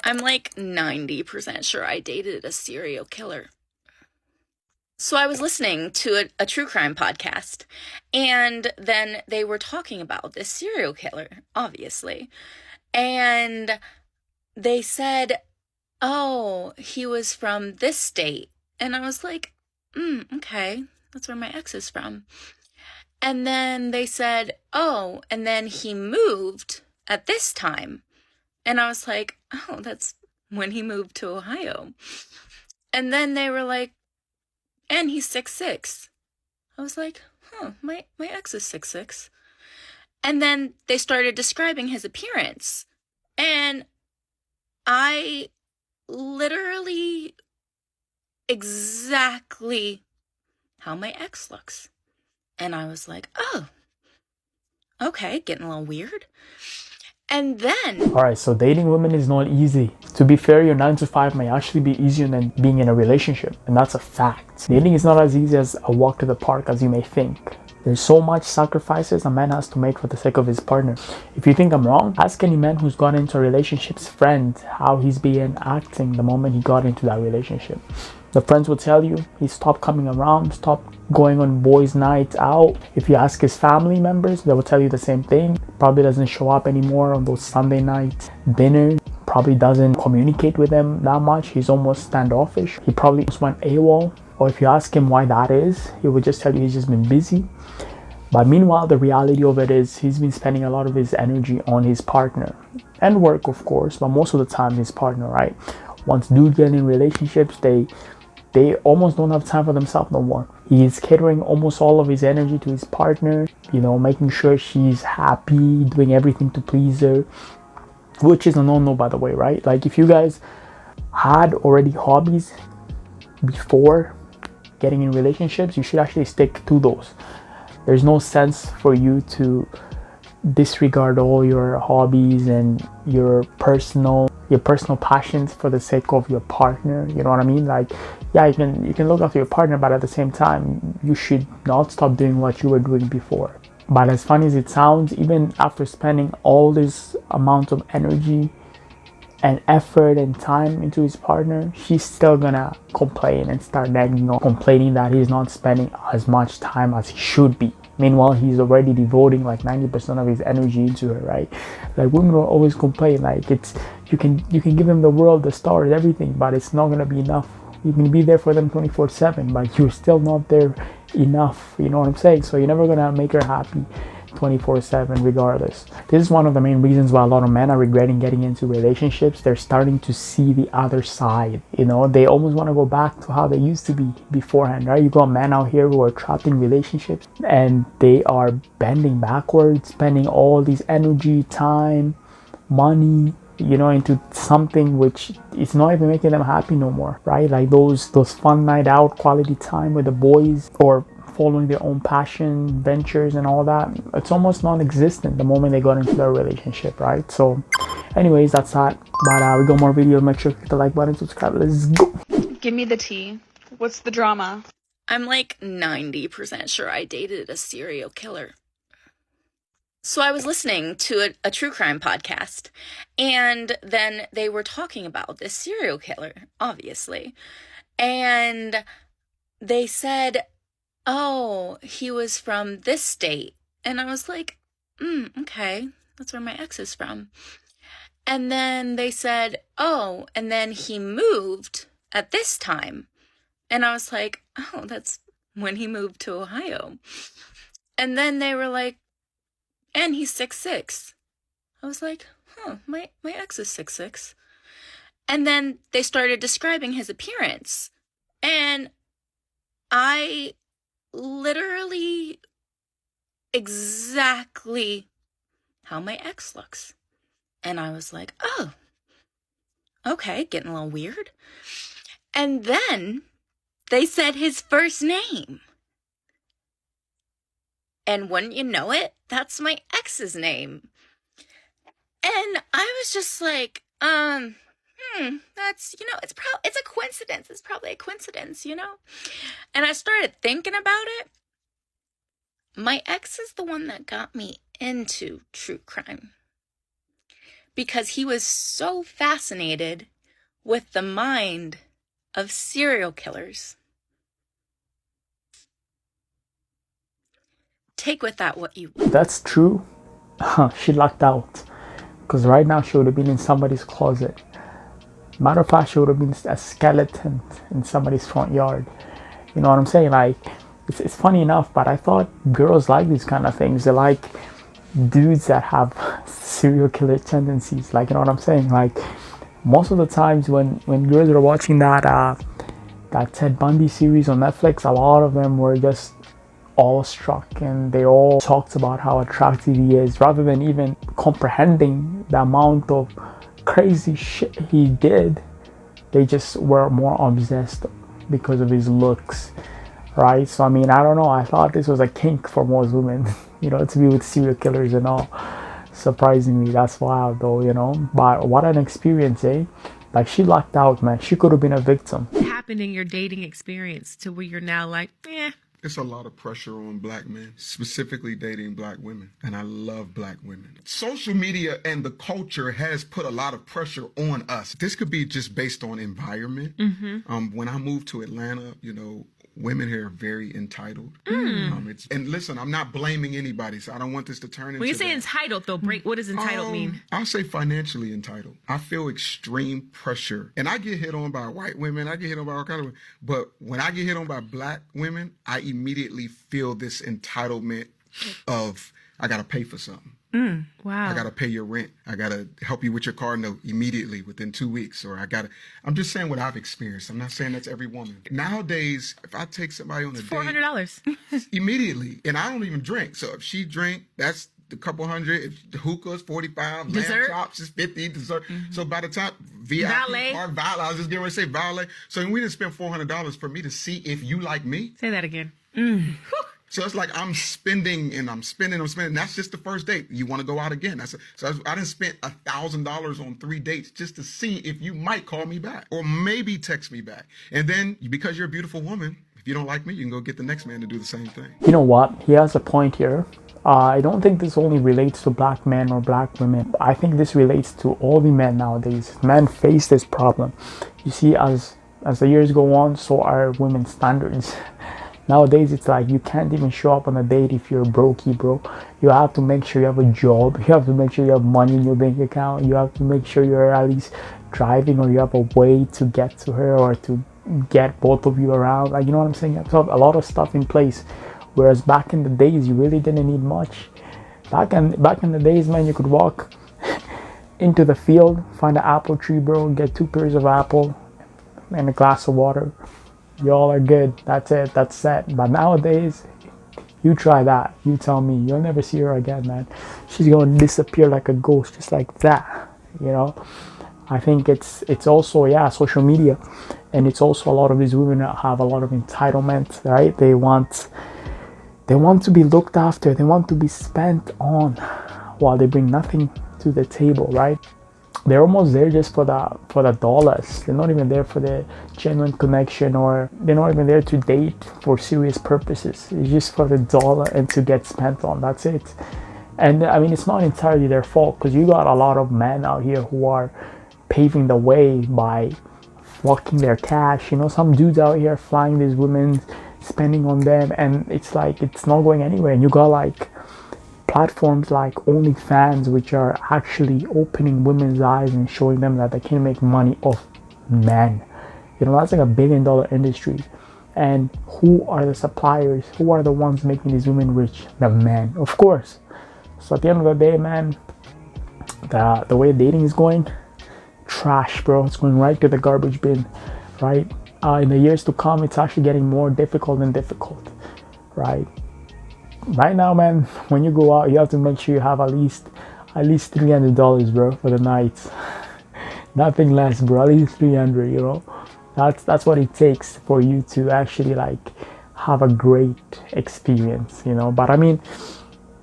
I'm like 90% sure I dated a serial killer. So I was listening to a true crime podcast, and then they were talking about this serial killer, obviously. And they said, oh, he was from this state. And I was like, okay, that's where my ex is from. And then they said, oh, and then he moved at this time. And I was like, oh, that's when he moved to Ohio. And then they were like, and he's 6'6". I was like, my ex is 6'6". And then they started describing his appearance. And I literally exactly how my ex looks. And I was like, oh, okay, getting a little weird. And then... Alright, so dating women is not easy. To be fair, your 9 to 5 may actually be easier than being in a relationship, and that's a fact. Dating is not as easy as a walk to the park as you may think. There's so much sacrifices a man has to make for the sake of his partner. If you think I'm wrong, ask any man who's got into a relationship's friend how he's been acting the moment he got into that relationship. The friends will tell you he stopped coming around, stopped going on boys' nights out. If you ask his family members, they will tell you the same thing. Probably doesn't show up anymore on those Sunday night dinners. Probably doesn't communicate with them that much. He's almost standoffish. He probably just went AWOL. Or if you ask him why that is, he will just tell you he's just been busy. But meanwhile, the reality of it is he's been spending a lot of his energy on his partner. And work, of course, but most of the time his partner, right? Once dudes get in relationships, they almost don't have time for themselves no more. He's catering almost all of his energy to his partner, making sure she's happy, doing everything to please her, which is a no-no, by the way, right? Like, if you guys had already hobbies before getting in relationships, you should actually stick to those. There's no sense for you to disregard all your hobbies and your personal passions for the sake of your partner. You know what I mean? Like, yeah, you can look after your partner, but at the same time, you should not stop doing what you were doing before. But as funny as it sounds, even after spending all this amount of energy and effort and time into his partner, she's still gonna complain and start nagging on, complaining that he's not spending as much time as he should be. Meanwhile, he's already devoting like 90% of his energy into her, right? Like, women will always complain, like, it's you can give them the world, the stars, everything, but it's not gonna be enough. You can be there for them 24/7, but you're still not there enough. You know what I'm saying? So you're never gonna make her happy 24/7 regardless. This is one of the main reasons why a lot of men are regretting getting into relationships. They're starting to see the other side. They almost want to go back to how they used to be beforehand, right? You got men out here who are trapped in relationships and they are bending backwards, spending all this energy, time, money, into something which is not even making them happy no more, right? Like those fun night out, quality time with the boys, or following their own passion, ventures and all that. It's almost non-existent the moment they got into their relationship, right? So anyways, that's that. But we got more videos. Make sure to hit the like button, subscribe. Let's go. Give me the tea. What's the drama? I'm like 90% sure I dated a serial killer. So I was listening to a true crime podcast, and then they were talking about this serial killer, obviously. And they said, oh, he was from this state. And I was like, okay, that's where my ex is from. And then they said, oh, and then he moved at this time. And I was like, oh, that's when he moved to Ohio. And then they were like, and he's 6'6". I was like, my ex is 6'6". And then they started describing his appearance. And I literally exactly how my ex looks. And I was like, oh, okay, getting a little weird. And then they said his first name. And wouldn't you know it, that's my ex's name. And I was just like, that's, it's a coincidence. It's probably a coincidence, And I started thinking about it. My ex is the one that got me into true crime. because he was so fascinated with the mind of serial killers. Take with that what you will. That's true. She lucked out. Because right now she would have been in somebody's closet. Matter of fact, she would have been a skeleton in somebody's front yard. You know what I'm saying? Like, it's funny enough, but I thought girls like these kind of things. They like dudes that have serial killer tendencies. Like, you know what I'm saying? Like, most of the times when girls are watching that Ted Bundy series on Netflix, a lot of them were just awestruck, and they all talked about how attractive he is, rather than even comprehending the amount of crazy shit he did. They just were more obsessed because of his looks, right? So I mean, I don't know, I thought this was a kink for most women, you know, to be with serial killers and all. Surprisingly, that's wild though, you know. But what an experience, eh? Like, she lucked out, man. She could have been a victim. What happened in your dating experience to where you're now like, It's a lot of pressure on black men, specifically dating black women. And I love black women. Social media and the culture has put a lot of pressure on us. This could be just based on environment. When I moved to Atlanta, you know, women here are very entitled. And listen, I'm not blaming anybody, so I don't want this to turn into when you say that. entitled though, what does entitled mean? I'll say financially entitled. I feel extreme pressure. And I get hit on by white women. I get hit on by all kinds of women. But when I get hit on by black women, I immediately feel this entitlement of, I got to pay for something. Wow. I got to pay your rent. I got to help you with your car note immediately within 2 weeks. Or I'm just saying what I've experienced. I'm not saying that's every woman. Nowadays, if I take somebody on a date, $400 immediately, and I don't even drink. So if she drink, that's a couple hundred. If the hookah's 45, Dessert? lamb chops is 50, dessert. So by the time VIP Valet? or valet, I was just getting ready to say valet. So we didn't spend $400 for me to see if you like me. Say that again. So it's like I'm spending. That's just the first date. You want to go out again. I didn't spend $1,000 on 3 dates just to see if you might call me back or maybe text me back. And then because you're a beautiful woman, if you don't like me, you can go get the next man to do the same thing. You know what? He has a point here. I don't think this only relates to black men or black women. I think this relates to all the men nowadays. Men face this problem. You see, as the years go on, so are women's standards. Nowadays, it's like you can't even show up on a date if you're brokey, bro. You have to make sure you have a job. You have to make sure you have money in your bank account. You have to make sure you're at least driving, or you have a way to get to her, or to get both of you around. Like, you know what I'm saying? You have to have a lot of stuff in place. Whereas back in the days, you really didn't need much. Back in the days, man, you could walk into the field, find an apple tree, bro, get 2 pairs of apple and a glass of water. Y'all are good. That's it. That's set. But nowadays, you try that. You tell me. You'll never see her again, man. She's going to disappear like a ghost, just like that. You know? I think it's also, social media. And it's also a lot of these women that have a lot of entitlement, right? They want to be looked after. They want to be spent on, while they bring nothing to the table, right? They're almost there just for the dollars. They're not even there for the genuine connection, or they're not even there to date for serious purposes. It's just for the dollar and to get spent on. That's it. And I mean, it's not entirely their fault, because you got a lot of men out here who are paving the way by flocking their cash. You know, some dudes out here flying these women, spending on them, and it's like it's not going anywhere. And you got like platforms like OnlyFans, which are actually opening women's eyes and showing them that they can make money off men. You know, that's like $1 billion industry. And who are the suppliers? Who are the ones making these women rich? The men, of course. So at the end of the day, man, the way dating is going, trash, bro. It's going right to the garbage bin, right? In the years to come, it's actually getting more difficult and difficult, right? Right now, man, when you go out, you have to make sure you have at least $300, bro, for the night. Nothing less, bro. At least 300, you know. That's what it takes for you to actually like have a great experience, you know. But I mean,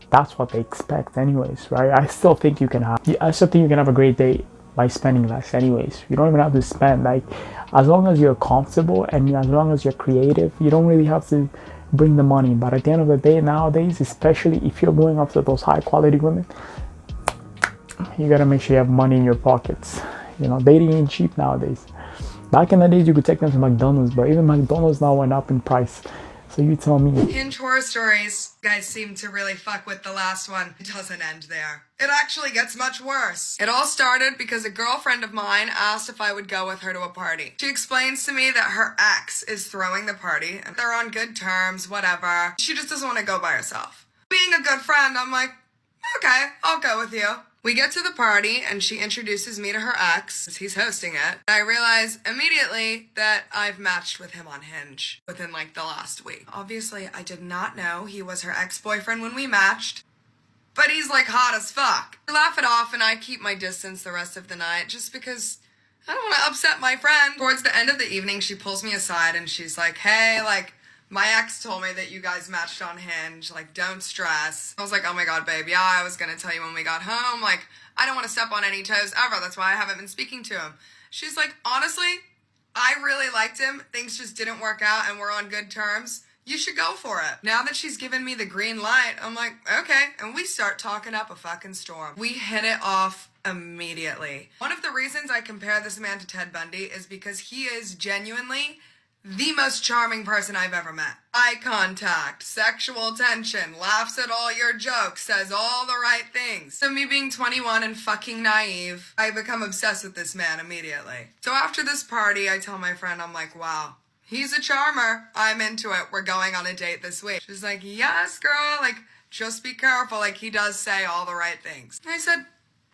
that's what they expect, anyways, right? I still think you can have a great day by spending less, anyways. You don't even have to spend, like, as long as you're comfortable and as long as you're creative, you don't really have to bring the money. But at the end of the day, nowadays, especially if you're going after those high quality women, you gotta make sure you have money in your pockets. You know, dating ain't cheap nowadays. Back in the days, you could take them to McDonald's, but even McDonald's now went up in price. So you tell me. Hinge horror stories. Guys seem to really fuck with the last one. It doesn't end there. It actually gets much worse. It all started because a girlfriend of mine asked if I would go with her to a party. She explains to me that her ex is throwing the party and they're on good terms, whatever. She just doesn't want to go by herself. Being a good friend, I'm like, okay, I'll go with you. We get to the party and she introduces me to her ex. He's hosting it. I realize immediately that I've matched with him on Hinge within like the last week. Obviously, I did not know he was her ex-boyfriend when we matched, but he's like hot as fuck. I laugh it off and I keep my distance the rest of the night just because I don't want to upset my friend. Towards the end of the evening, she pulls me aside and she's like, hey, like, my ex told me that you guys matched on Hinge. Like, don't stress. I was like, oh my God, babe. Yeah, I was going to tell you when we got home. Like, I don't want to step on any toes ever. That's why I haven't been speaking to him. She's like, honestly, I really liked him. Things just didn't work out and we're on good terms. You should go for it. Now that she's given me the green light, I'm like, okay. And we start talking up a fucking storm. We hit it off immediately. One of the reasons I compare this man to Ted Bundy is because he is genuinely the most charming person I've ever met. Eye contact, sexual tension, laughs at all your jokes, says all the right things. So me being 21 and fucking naive, I become obsessed with this man immediately. So after this party, I tell my friend, I'm like, wow, he's a charmer. I'm into it. We're going on a date this week. She's like, yes, girl, like, just be careful. Like, he does say all the right things. I said,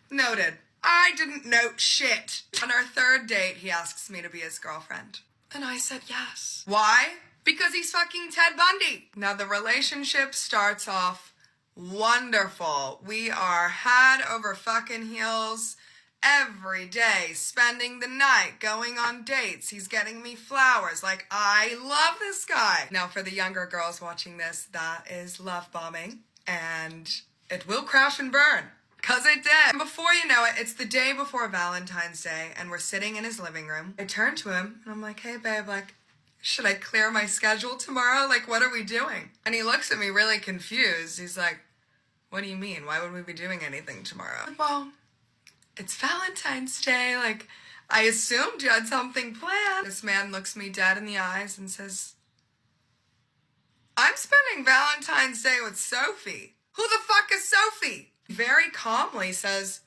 noted. I didn't note shit. On our third date, he asks me to be his girlfriend. And I said yes. Why? Because he's fucking Ted Bundy. Now the relationship starts off wonderful. We are head over fucking heels every day, spending the night, going on dates. He's getting me flowers. Like, I love this guy. Now for the younger girls watching this, that is love bombing. And it will crash and burn. Cause it did. And before you know it, it's the day before Valentine's Day and we're sitting in his living room. I turn to him and I'm like, hey babe, like, should I clear my schedule tomorrow? Like, what are we doing? And he looks at me really confused. He's like, what do you mean? Why would we be doing anything tomorrow? Like, well, it's Valentine's Day. Like, I assumed you had something planned. This man looks me dead in the eyes and says, I'm spending Valentine's Day with Sophie. Who the fuck is Sophie? Very calmly says,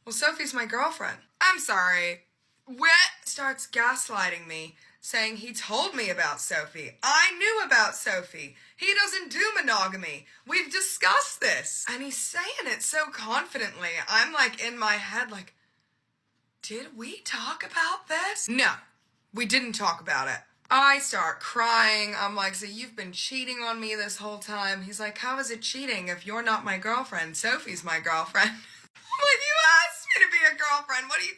well, Sophie's my girlfriend. I'm sorry. What? Starts gaslighting me, saying he told me about Sophie. I knew about Sophie. He doesn't do monogamy. We've discussed this. And he's saying it so confidently. I'm like in my head like, did we talk about this? No, we didn't talk about it. I start crying. I'm like, so you've been cheating on me this whole time? He's like, how is it cheating if you're not my girlfriend? Sophie's my girlfriend. I'm like, you asked me to be a girlfriend. What are you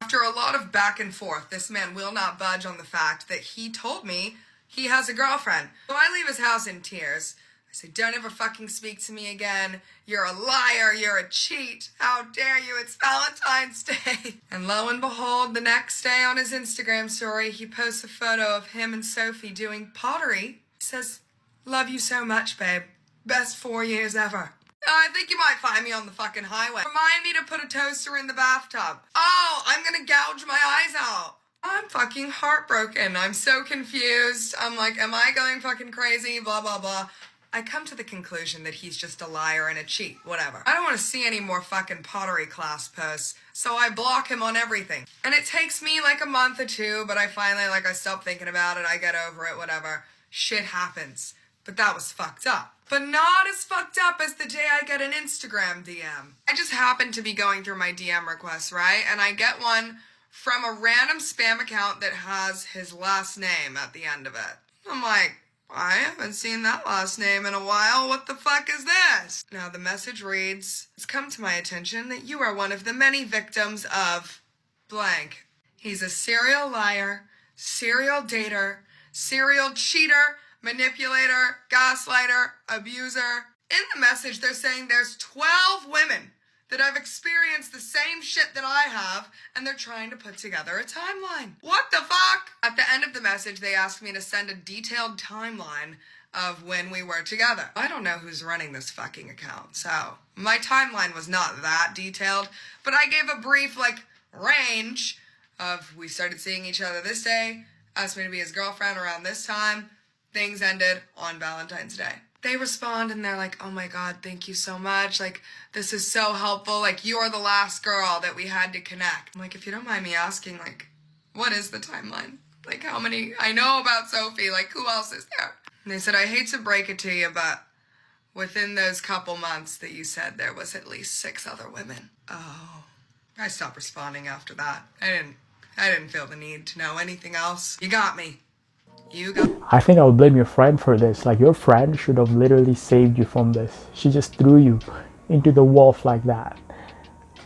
After a lot of back and forth, this man will not budge on the fact that he told me he has a girlfriend. So I leave his house in tears. I say, don't ever fucking speak to me again. You're a liar. You're a cheat. How dare you? It's Valentine's Day. And lo and behold, the next day on his Instagram story, he posts a photo of him and Sophie doing pottery. He says, love you so much, babe. Best 4 years ever. I think you might find me on the fucking highway. Remind me to put a toaster in the bathtub. Oh, I'm gonna gouge my eyes out. I'm fucking heartbroken. I'm so confused. I'm like, am I going fucking crazy? Blah, blah, blah. I come to the conclusion that he's just a liar and a cheat, whatever. I don't want to see any more fucking pottery class posts, so I block him on everything. And it takes me like a month or two, but I finally, I stop thinking about it, I get over it, whatever. Shit happens. But that was fucked up. But not as fucked up as the day I get an Instagram DM. I just happen to be going through my DM requests, right? And I get one from a random spam account that has his last name at the end of it. I'm like, I haven't seen that last name in a while. What the fuck is this? Now the message reads, it's come to my attention that you are one of the many victims of blank. He's a serial liar, serial dater, serial cheater, manipulator, gaslighter, abuser. In the message, they're saying there's 12 women that have experienced the same shit that I have, and they're trying to put together a timeline. What the fuck? At the end of the message, they asked me to send a detailed timeline of when we were together. I don't know who's running this fucking account, so my timeline was not that detailed, but I gave a brief, range of we started seeing each other this day, asked me to be his girlfriend around this time, things ended on Valentine's Day. They respond and they're like, oh my God, thank you so much. This is so helpful. You're the last girl that we had to connect. I'm like, if you don't mind me asking, what is the timeline? How many? I know about Sophie. Who else is there? And they said, I hate to break it to you, but within those couple months that you said there was at least 6 other women. Oh. I stopped responding after that. I didn't feel the need to know anything else. You got me. I think I would blame your friend for this. Your friend should have literally saved you from this. She just threw you into the wolf like that.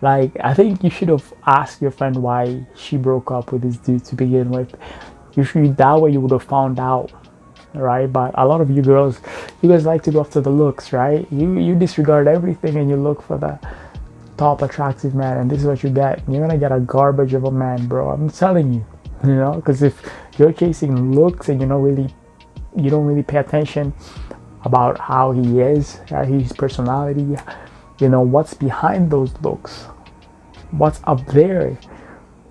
I think you should have asked your friend why she broke up with this dude to begin with. That way you would have found out, right? But a lot of you girls, you guys like to go after the looks, right? You disregard everything and you look for the top attractive man, and this is what you get. You're gonna get a garbage of a man, bro. I'm telling you. Because if you're chasing looks and you don't really pay attention about how he is, his personality, what's behind those looks, what's up there,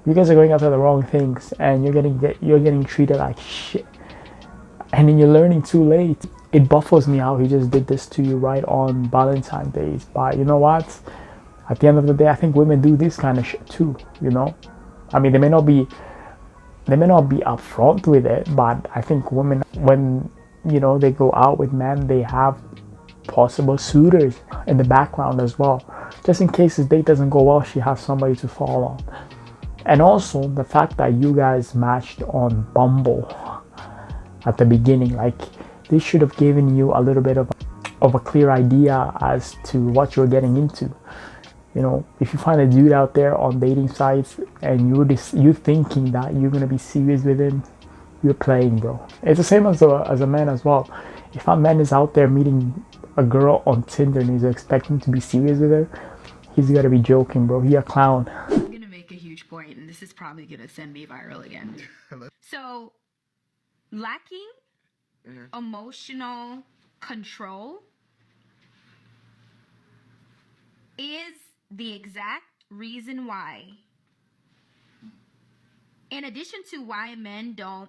you guys are going after the wrong things, and you're getting treated like shit, and then you're learning too late. It baffles me how he just did this to you right on Valentine's Day. But you know what? At the end of the day, I think women do this kind of shit too. I mean, they may not be upfront with it, but I think women, when they go out with men, they have possible suitors in the background as well, just in case this date doesn't go well. She has somebody to fall on. And also the fact that you guys matched on Bumble at the beginning, this should have given you a little bit of a clear idea as to what you're getting into. If you find a dude out there on dating sites and you thinking that you're gonna be serious with him, you're playing, bro. It's the same as a man as well. If a man is out there meeting a girl on Tinder and he's expecting to be serious with her, he's gotta be joking, bro. He a clown. I'm gonna make a huge point, and this is probably gonna send me viral again. So, lacking emotional control is the exact reason why, in addition to why men don't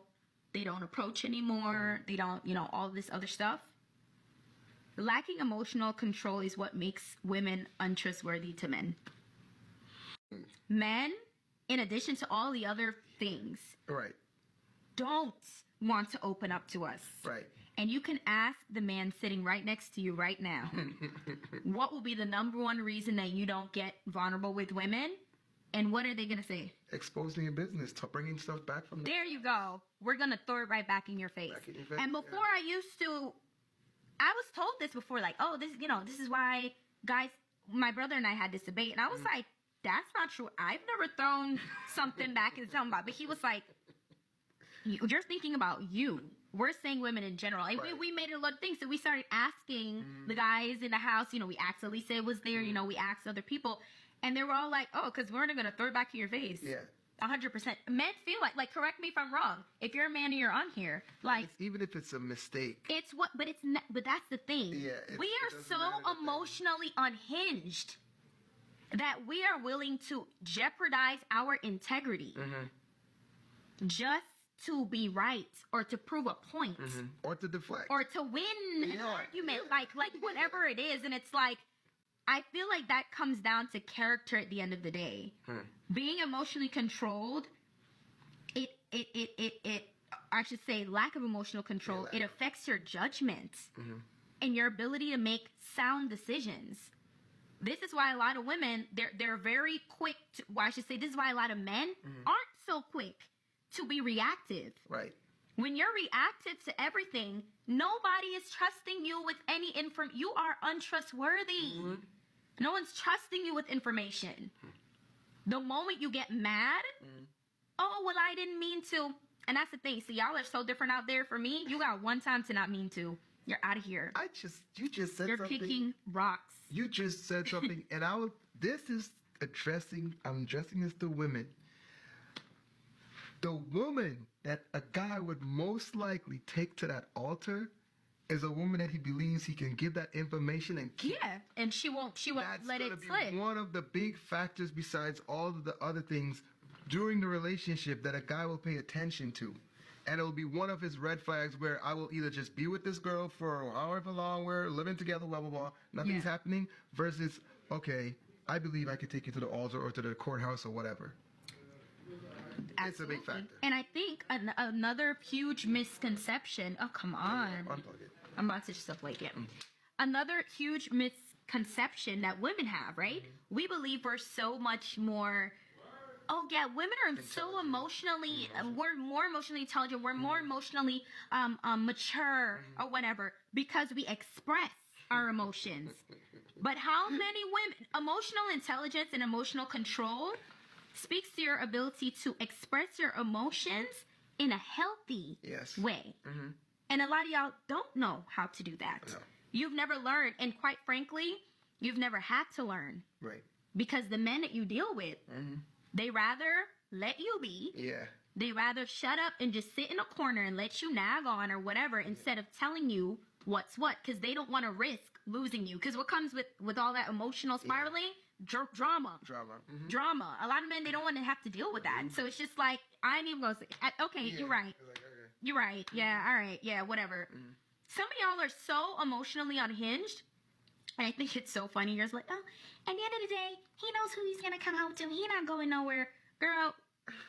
approach anymore, they don't, all this other stuff, lacking emotional control is what makes women untrustworthy to men. Men, in addition to all the other things, right, don't want to open up to us. right. And you can ask the man sitting right next to you right now, what will be the number one reason that you don't get vulnerable with women? And what are they going to say? Exposing your business, bringing stuff back from There you go. We're going to throw it right back in your face. And before I was told this before, this is why guys, my brother and I had this debate. And I was like, that's not true. I've never thrown something back at somebody. But he was like, you're thinking about you. We're saying women in general. And we made a lot of things. So we started asking the guys in the house, we asked Elisa was there, we asked other people. And they were all like, oh, because we're not going to throw it back in your face. Yeah. 100%. Men feel like, correct me if I'm wrong. If you're a man and you're on here, even if it's a mistake. But that's the thing. Yeah. We are so emotionally unhinged that we are willing to jeopardize our integrity just to be right or to prove a point or to deflect or to win an argument, like whatever it is. And it's I feel like that comes down to character at the end of the day. Being emotionally controlled, I should say lack of emotional control, it affects your judgment and your ability to make sound decisions. This is why a lot of women, they're very quick to, well, I should say this is why a lot of men aren't so quick to be reactive. Right. When you're reactive to everything, nobody is trusting you with any information. You are untrustworthy. No one's trusting you with information. The moment you get mad, oh, well, I didn't mean to. And that's the thing. See, y'all are so different out there. For me, you got one time to not mean to. You're out of here. You just said You're something. You're picking rocks. You just said something. And I'm addressing this to women. The woman that a guy would most likely take to that altar is a woman that he believes he can give that information and keep. Yeah, and she won't That's let it gonna be slip. one of the big factors besides all of the other things during the relationship that a guy will pay attention to. And it'll be one of his red flags where I will either just be with this girl for however long we're living together, blah, blah, blah, nothing's happening, versus, okay, I believe I could take you to the altar or to the courthouse or whatever. Absolutely. It's a big factor. And I think another huge misconception. Oh, come on. Unplug it. I'm about to stuff like it. Another huge misconception that women have, right? We believe we're so much more. Oh yeah, women are so emotionally. We're more emotionally intelligent. We're more emotionally mature or whatever because we express our emotions. But how many women? Emotional intelligence and emotional control speaks to your ability to express your emotions in a healthy way. And a lot of y'all don't know how to do that. No. You've never learned, and quite frankly, you've never had to learn. Right. Because the men that you deal with, they rather let you be. Yeah. They rather shut up and just sit in a corner and let you nag on or whatever instead of telling you what's what, because they don't want to risk losing you. Because what comes with all that emotional spiraling? Drama. Drama. A lot of men, they don't want to have to deal with that. So it's just like, I ain't even going to say, okay, you're right. You're right. Yeah, all right. Yeah, whatever. Some of y'all are so emotionally unhinged. And I think it's so funny. You're just like, oh, at the end of the day, he knows who he's going to come home to. He's not going nowhere. Girl,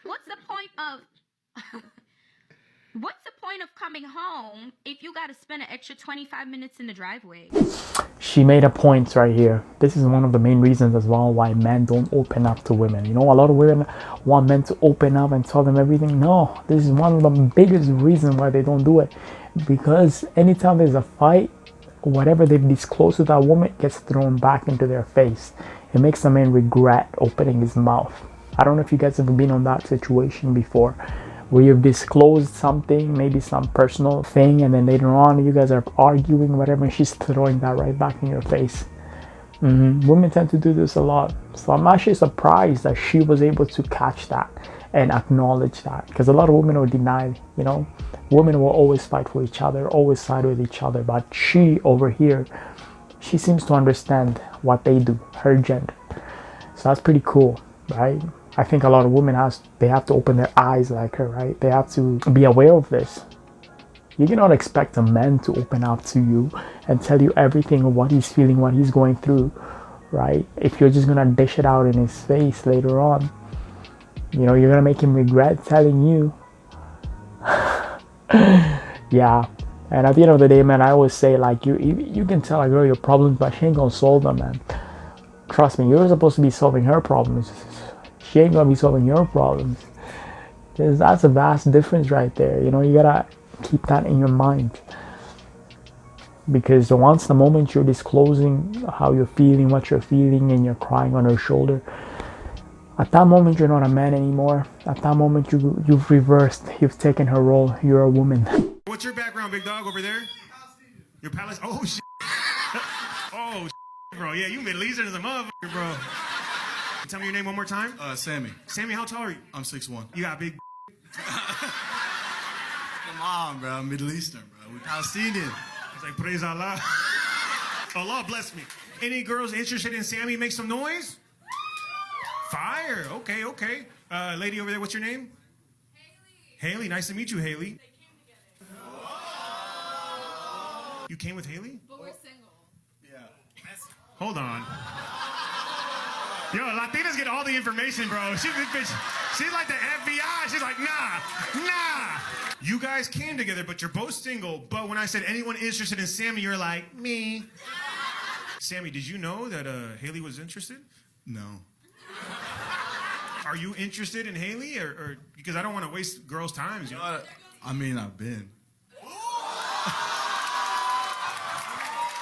what's the point of... What's the point of coming home if you got to spend an extra 25 minutes in the driveway? She made a point right here. This is one of the main reasons as well why men don't open up to women. You know, a lot of women want men to open up and tell them everything. No, this is one of the biggest reasons why they don't do it. Because anytime there's a fight, whatever they've disclosed to that woman gets thrown back into their face. It makes the man regret opening his mouth. I don't know if you guys have been on that situation before, where you've disclosed something, maybe some personal thing, and then later on you guys are arguing, whatever, and she's throwing that right back in your face. Women tend to do this a lot. So I'm actually surprised that she was able to catch that and acknowledge that, because a lot of women will deny, you know, women will always fight for each other, always side with each other, but she over here, she seems to understand what they do, her gender. So that's pretty cool, right? I think a lot of women they have to open their eyes like her, right? They have to be aware of this. You cannot expect a man to open up to you and tell you everything of what he's feeling, what he's going through, right? If you're just gonna dish it out in his face later on, you know, you're gonna make him regret telling you. Yeah. And at the end of the day, man, I always say, like, you can tell a girl your problems, but she ain't gonna solve them, man. Trust me, you're supposed to be solving her problems. She ain't gonna be solving your problems. That's a vast difference right there. You know, you gotta keep that in your mind. Because once the moment you're disclosing how you're feeling, what you're feeling, and you're crying on her shoulder, at that moment you're not a man anymore. At that moment you've reversed. You've taken her role. You're a woman. What's your background, big dog, over there? Your palace? Oh, shit. Oh, shit, bro. Yeah, you Middle Eastern as a motherfucker, bro. Tell me your name one more time. Sammy. Sammy, how tall are you? I'm 6'1". You got big. Come on, bro. I'm Middle Eastern, bro. We're Palestinian. It's like, praise Allah. Allah bless me. Any girls interested in Sammy? Make some noise. Fire. Okay, okay. Lady over there, what's your name? Haley. Haley, nice to meet you, Haley. You came with Haley? But we're single. Yeah. Hold on. Yo, Latinas get all the information, bro. She's like the FBI. She's like, nah. You guys came together, but you're both single. But when I said anyone interested in Sammy, you're like, me. Sammy, did you know that Haley was interested? No. Are you interested in Haley? Or because I don't want to waste girls' time. You know? I mean, I've been.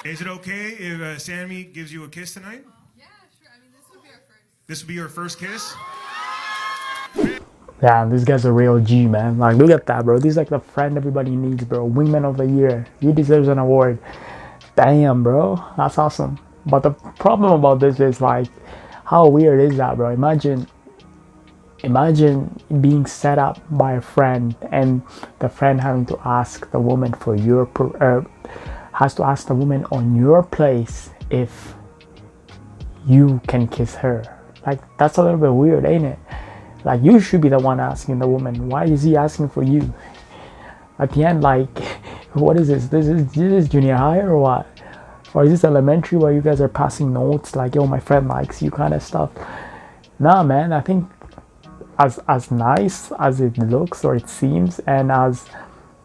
Is it okay if Sammy gives you a kiss tonight? Yeah, sure. I mean, this would be our first. This would be your first kiss? Yeah, this guy's a real G, man. Like, look at that, bro. This is like the friend everybody needs, bro. Wingman of the year. He deserves an award. Damn, bro. That's awesome. But the problem about this is, like, how weird is that, bro? Imagine being set up by a friend and the friend having to ask the woman for has to ask the woman on your place if you can kiss her. Like, that's a little bit weird, ain't it? Like, you should be the one asking the woman. Why is he asking for you? At the end, like, what is this? This is junior high or what? Or is this elementary where you guys are passing notes like, yo, my friend likes you kind of stuff? Nah, man, I think as nice as it looks or it seems, and as,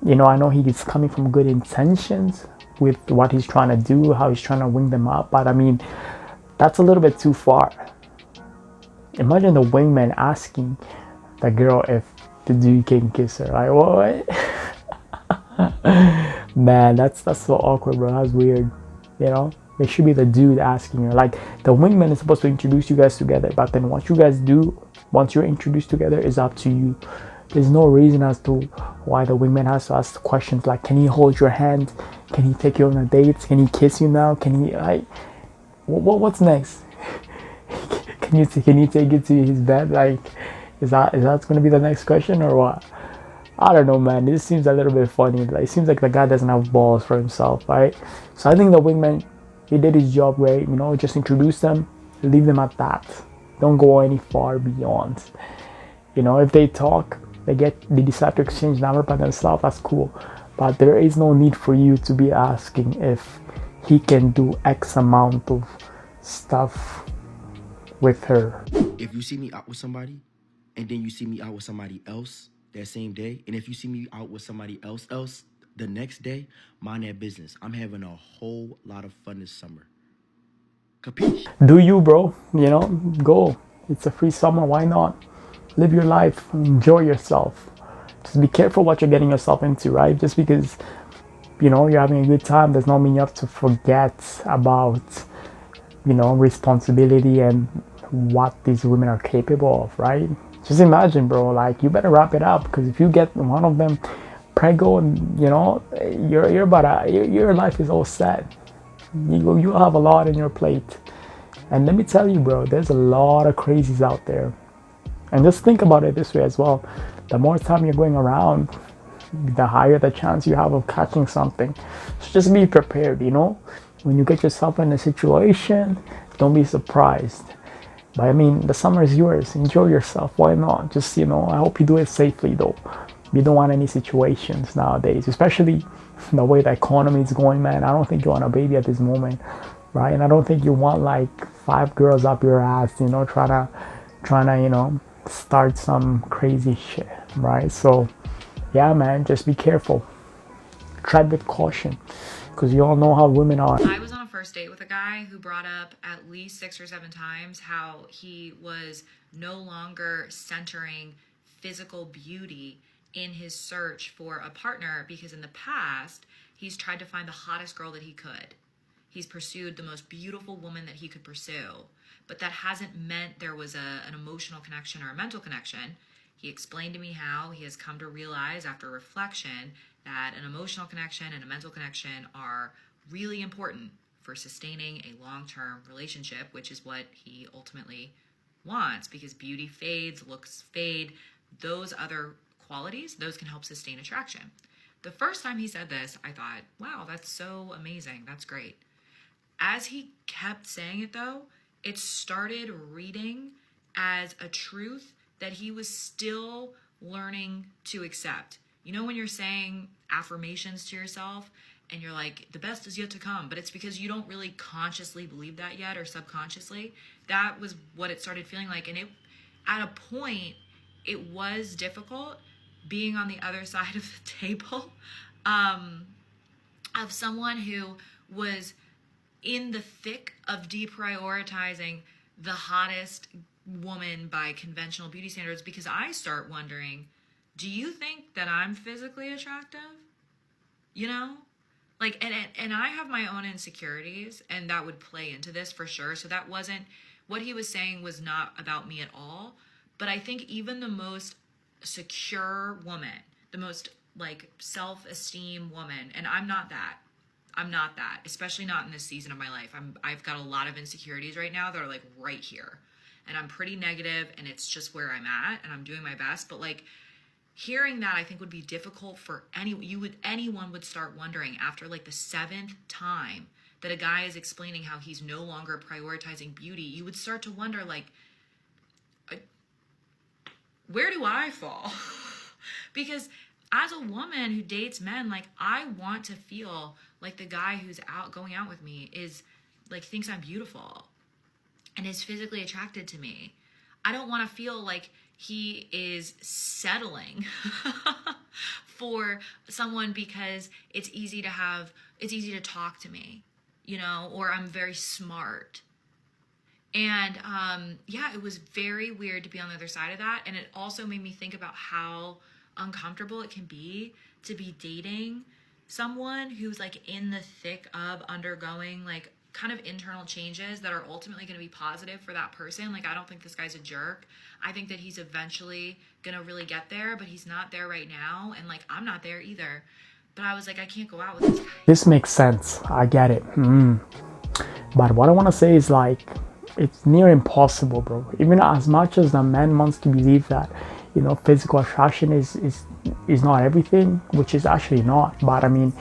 you know, I know he's coming from good intentions with what he's trying to do, how he's trying to wing them up, but I mean, that's a little bit too far. Imagine the wingman asking the girl if the dude can kiss her. Like, what? Man, that's so awkward, bro. That's weird. You know, it should be the dude asking her. Like, the wingman is supposed to introduce you guys together, but then what you guys do once you're introduced together is up to you. There's no reason as to why the wingman has to ask questions like, can he hold your hand? Can he take you on a date? Can he kiss you now? Can he, like, what's next? Can you take it to his bed? Like, is that going to be the next question or what? I don't know, man. This seems a little bit funny. Like, it seems like the guy doesn't have balls for himself, right? So I think the wingman, he did his job great. You know, just introduce them, leave them at that. Don't go any far beyond. You know, if they talk, they decide to exchange number by themselves, that's cool. But there is no need for you to be asking if he can do X amount of stuff with her. If you see me out with somebody and then you see me out with somebody else that same day, and if you see me out with somebody else the next day, mind that business. I'm having a whole lot of fun this summer. Capiche? Do you, bro? You know, go. It's a free summer, why not? Live your life, enjoy yourself. Just be careful what you're getting yourself into, right? Just because, you know, you're having a good time does not mean you have to forget about, you know, responsibility and what these women are capable of, right? Just imagine, bro, like, you better wrap it up, because if you get one of them prego, and you know, your life is all set. You have a lot on your plate. And let me tell you, bro, there's a lot of crazies out there. And just think about it this way as well. The more time you're going around, the higher the chance you have of catching something. So just be prepared, you know? When you get yourself in a situation, don't be surprised. But I mean, the summer is yours. Enjoy yourself. Why not? Just, you know, I hope you do it safely though. You don't want any situations nowadays, especially the way the economy is going, man. I don't think you want a baby at this moment, right? And I don't think you want like 5 girls up your ass, you know, trying to, you know, start some crazy shit, right? So yeah, man, just be careful. Tread with caution, because you all know how women are. I was on a first date with a guy who brought up at least 6 or 7 times how he was no longer centering physical beauty in his search for a partner, because in the past he's tried to find the hottest girl that he could. He's pursued the most beautiful woman that he could pursue, but that hasn't meant there was an emotional connection or a mental connection. He explained to me how he has come to realize after reflection that an emotional connection and a mental connection are really important for sustaining a long-term relationship, which is what he ultimately wants, because beauty fades, looks fade, those other qualities, those can help sustain attraction. The first time he said this, I thought, wow, that's so amazing. That's great. As he kept saying it though, it started reading as a truth that he was still learning to accept. You know, when you're saying affirmations to yourself and you're like, the best is yet to come, but it's because you don't really consciously believe that yet, or subconsciously. That was what it started feeling like. And it, at a point, it was difficult being on the other side of the table of someone who was in the thick of deprioritizing the hottest woman by conventional beauty standards, because I start wondering, do you think that I'm physically attractive? You know? Like, and I have my own insecurities, and that would play into this for sure. So that wasn't, what he was saying was not about me at all. But I think even the most secure woman, the most like self-esteem woman, and I'm not that, especially not in this season of my life. I've got a lot of insecurities right now that are like right here, and I'm pretty negative, and it's just where I'm at, and I'm doing my best. But like, hearing that I think would be difficult for anyone would start wondering after like the 7th time that a guy is explaining how he's no longer prioritizing beauty. You would start to wonder, like, where do I fall? Because as a woman who dates men, like, I want to feel like the guy who's going out with me is like, thinks I'm beautiful and is physically attracted to me. I don't want to feel like he is settling for someone because it's easy to talk to me, you know, or I'm very smart. And yeah, it was very weird to be on the other side of that. And it also made me think about how uncomfortable it can be to be dating someone who's like in the thick of undergoing like kind of internal changes that are ultimately going to be positive for that person. Like, I don't think this guy's a jerk. I think that he's eventually going to really get there, but he's not there right now. And like, I'm not there either. But I was like, I can't go out with this guy. This makes sense. I get it. But what I want to say is, like, it's near impossible, bro. Even as much as the man wants to believe that, you know, physical attraction is not everything, which is actually not. But I mean,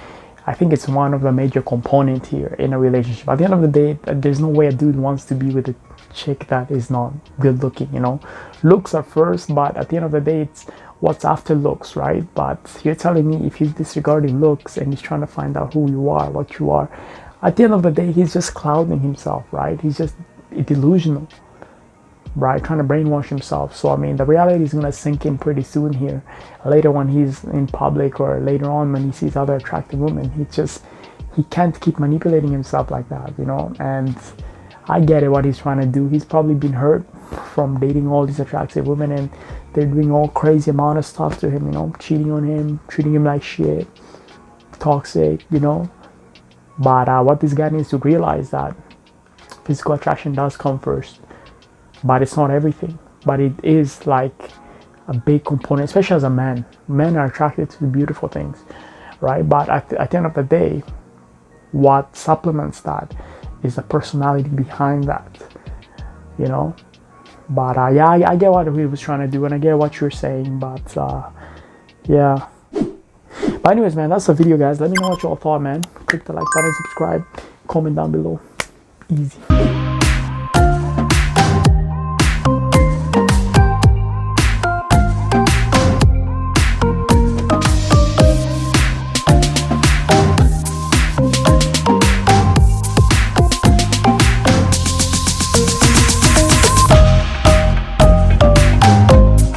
I think it's one of the major components here in a relationship. At the end of the day, there's no way a dude wants to be with a chick that is not good looking, you know. Looks are first, but at the end of the day, it's what's after looks, right? But you're telling me if he's disregarding looks and he's trying to find out who you are, what you are, at the end of the day, he's just clouding himself, right? He's just delusional, right? Trying to brainwash himself. So I mean, the reality is gonna sink in pretty soon here. Later when he's in public, or later on when he sees other attractive women, he can't keep manipulating himself like that, you know. And I get it, what he's trying to do. He's probably been hurt from dating all these attractive women, and they're doing all crazy amount of stuff to him, you know, cheating on him, treating him like shit, toxic, you know. But what this guy needs to realize that physical attraction does come first, but it's not everything. But it is like a big component, especially as a man. Men are attracted to the beautiful things, right? But at the end of the day, what supplements that is the personality behind that, you know. But yeah, I get what he was trying to do, and I get what you're saying. But yeah. But anyways, man, that's the video, guys. Let me know what you all thought, man. Click the like button, subscribe, comment down below. Easy.